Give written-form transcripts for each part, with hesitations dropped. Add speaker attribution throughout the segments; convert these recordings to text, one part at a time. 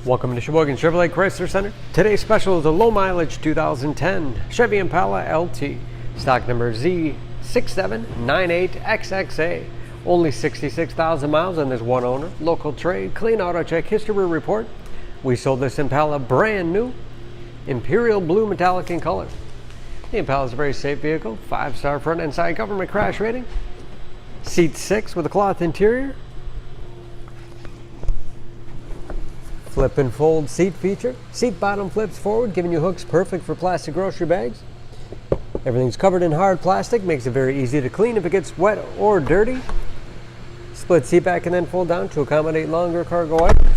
Speaker 1: Welcome to Sheboygan Chevrolet Chrysler Center. Today's special is a low mileage 2010 Chevy Impala LT. Stock number Z6798XXA. Only 66,000 miles and there's one owner. Local trade, clean auto check history report. We sold this Impala brand new. Imperial Blue Metallic in color. The Impala is a very safe vehicle. 5-star front and side government crash rating. Seat 6 with a cloth interior. Flip and fold seat feature. Seat bottom flips forward, giving you hooks perfect for plastic grocery bags. Everything's covered in hard plastic, makes it very easy to clean if it gets wet or dirty. Split seat back and then fold down to accommodate longer cargo items.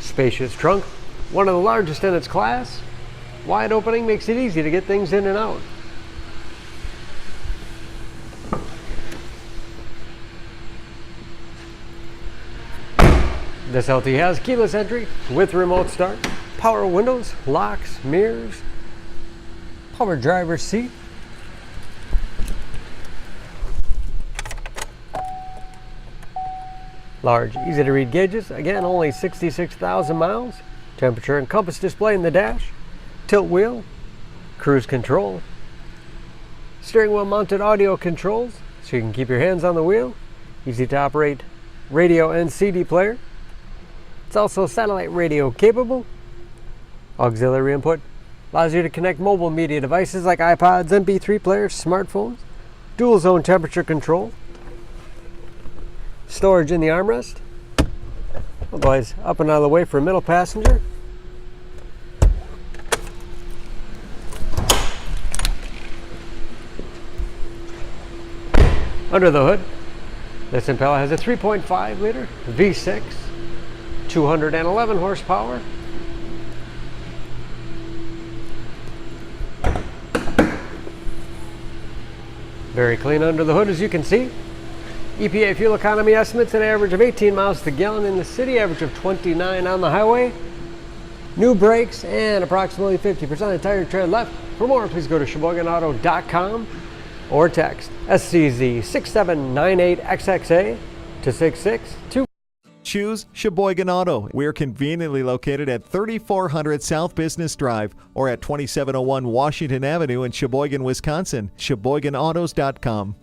Speaker 1: Spacious trunk, one of the largest in its class. Wide opening makes it easy to get things in and out. This LT has keyless entry with remote start, power windows, locks, mirrors, power driver's seat, large, easy to read gauges, again only 66,000 miles, temperature and compass display in the dash, tilt wheel, cruise control, steering wheel mounted audio controls so you can keep your hands on the wheel, easy to operate radio and CD player. It's also satellite radio capable. Auxiliary input allows you to connect mobile media devices like iPods, MP3 players, smartphones, dual zone temperature control, storage in the armrest, otherwise up and out of the way for a middle passenger. Under the hood, this Impala has a 3.5 liter V6, 211 horsepower. Very clean under the hood, as you can see. EPA fuel economy estimates an average of 18 miles to the gallon in the city, average of 29 on the highway. New brakes and approximately 50% of tire tread left. For more, please go to SheboyganAuto.com or text SCZ6798XXA to 662.
Speaker 2: Choose Sheboygan Auto. We're conveniently located at 3400 South Business Drive or at 2701 Washington Avenue in Sheboygan, Wisconsin. SheboyganAutos.com.